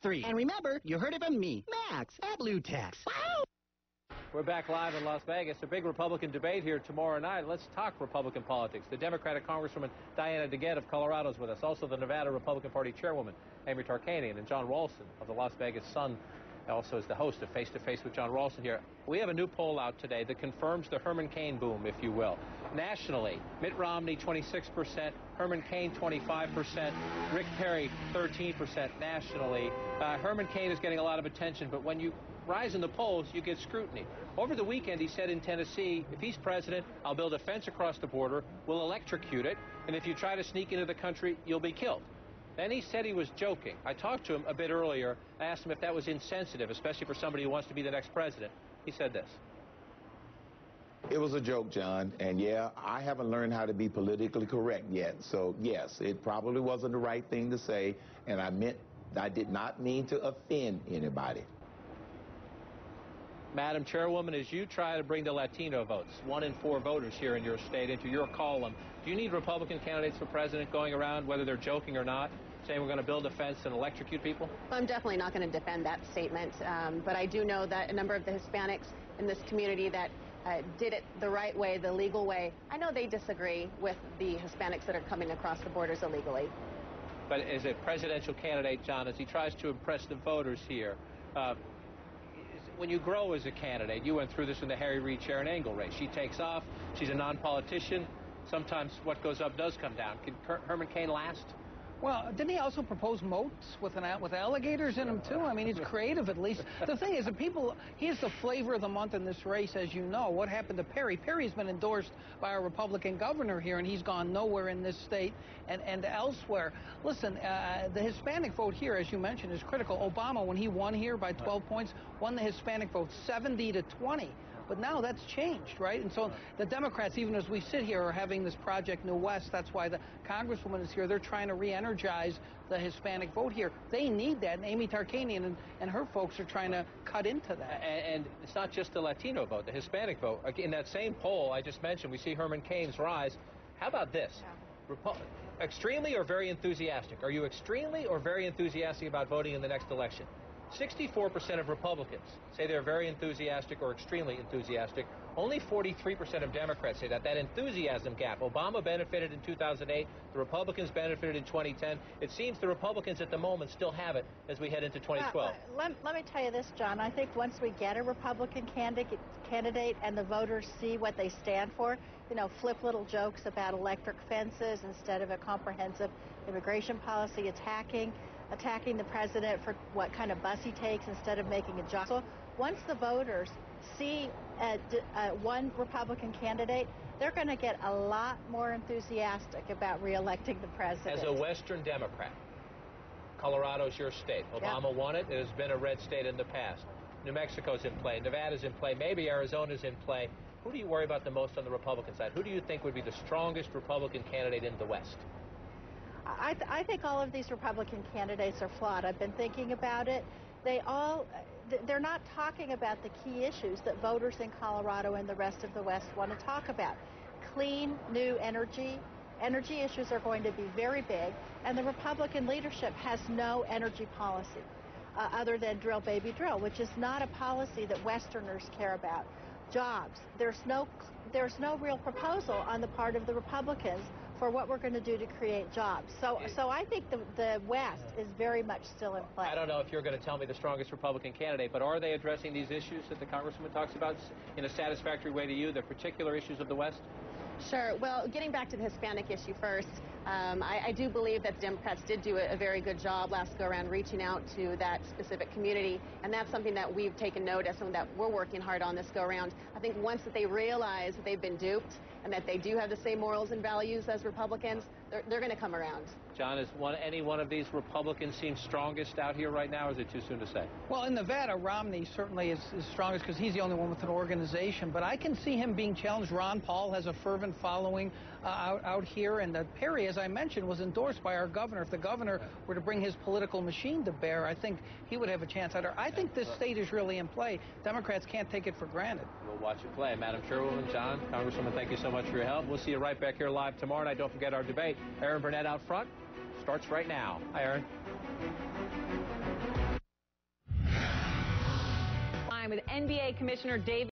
3. And remember, you heard it from me, Max, at Blue Tex. Wow! We're back live in Las Vegas. A big Republican debate here tomorrow night. Let's talk Republican politics. The Democratic Congresswoman Diana DeGette of Colorado is with us. Also the Nevada Republican Party Chairwoman Amy Tarkanian, and Jon Ralston of the Las Vegas Sun also is the host of Face to Face with Jon Ralston here. We have a new poll out today that confirms the Herman Cain boom, if you will. Nationally, Mitt Romney 26%, Herman Cain 25%, Rick Perry 13% nationally. Herman Cain is getting a lot of attention, but when you rise in the polls, you get scrutiny. Over the weekend, he said in Tennessee, if he's president, I'll build a fence across the border, we'll electrocute it, and if you try to sneak into the country, you'll be killed. Then he said he was joking. I talked to him a bit earlier. I asked him if that was insensitive, especially for somebody who wants to be the next president. He said this. It was a joke, John, and yeah, I haven't learned how to be politically correct yet. So yes, it probably wasn't the right thing to say, and I did not mean to offend anybody. Madam Chairwoman, as you try to bring the Latino votes, 1 in 4 voters here in your state, into your column, do you need Republican candidates for president going around, whether they're joking or not, saying we're going to build a fence and electrocute people? I'm definitely not going to defend that statement, but I do know that a number of the Hispanics in this community that did it the right way, the legal way, I know they disagree with the Hispanics that are coming across the borders illegally. But as a presidential candidate, John, as he tries to impress the voters here, when you grow as a candidate, you went through this in the Harry Reid Sharon Angle race. She takes off. She's a non-politician. Sometimes what goes up does come down. Can Herman Cain last? Well, didn't he also propose moats with alligators in them, too? I mean, he's creative, at least. The thing is, he's the flavor of the month in this race, as you know. What happened to Perry? Perry's been endorsed by a Republican governor here, and he's gone nowhere in this state and elsewhere. Listen, the Hispanic vote here, as you mentioned, is critical. Obama, when he won here by 12 points, won the Hispanic vote 70-20. But now that's changed, right? And so the Democrats, even as we sit here, are having this Project New West. That's why the Congresswoman is here. They're trying to re-energize the Hispanic vote here. They need that, and Amy Tarkanian and her folks are trying to cut into that. And it's not just the Latino vote, the Hispanic vote. In that same poll I just mentioned, we see Herman Cain's rise. How about this? Yeah. Extremely or very enthusiastic? Are you extremely or very enthusiastic about voting in the next election? 64% of Republicans say they're very enthusiastic or extremely enthusiastic. Only 43% of Democrats say that. That enthusiasm gap. Obama benefited in 2008. The Republicans benefited in 2010. It seems the Republicans at the moment still have it as we head into 2012. Let me tell you this, John. I think once we get a Republican candidate and the voters see what they stand for, you know, flip little jokes about electric fences instead of a comprehensive immigration policy, attacking the president for what kind of bus he takes instead of making a job. So once the voters see one Republican candidate, they're going to get a lot more enthusiastic about re-electing the president. As a Western Democrat, Colorado's your state. Obama won it. It has been a red state in the past. New Mexico's in play. Nevada's in play. Maybe Arizona's in play. Who do you worry about the most on the Republican side? Who do you think would be the strongest Republican candidate in the West? I think all of these Republican candidates are flawed. I've been thinking about it. They're not talking about the key issues that voters in Colorado and the rest of the West want to talk about. Clean, new energy. Energy issues are going to be very big, and the Republican leadership has no energy policy other than drill, baby, drill, which is not a policy that Westerners care about. Jobs. There's no real proposal on the part of the Republicans for what we're going to do to create jobs. So I think the West is very much still in play. I don't know if you're going to tell me the strongest Republican candidate, but are they addressing these issues that the Congresswoman talks about in a satisfactory way to you, the particular issues of the West? Sure. Well, getting back to the Hispanic issue first, I do believe that the Democrats did do a very good job last go-around reaching out to that specific community, and that's something that we've taken notice and that we're working hard on this go-around. I think once that they realize that they've been duped and that they do have the same morals and values as Republicans, they're going to come around. John, is any one of these Republicans seem strongest out here right now, or is it too soon to say? Well, in Nevada, Romney certainly is strongest because he's the only one with an organization. But I can see him being challenged. Ron Paul has a fervent following out here. And Perry, as I mentioned, was endorsed by our governor. If the governor were to bring his political machine to bear, I think he would have a chance out there. I think this state is really in play. Democrats can't take it for granted. We'll watch it play. Madam Chairwoman, John, Congresswoman, thank you so much for your help. We'll see you right back here live tomorrow night. Don't forget our debate. Aaron Burnett out front starts right now. Hi, Aaron. with NBA Commissioner David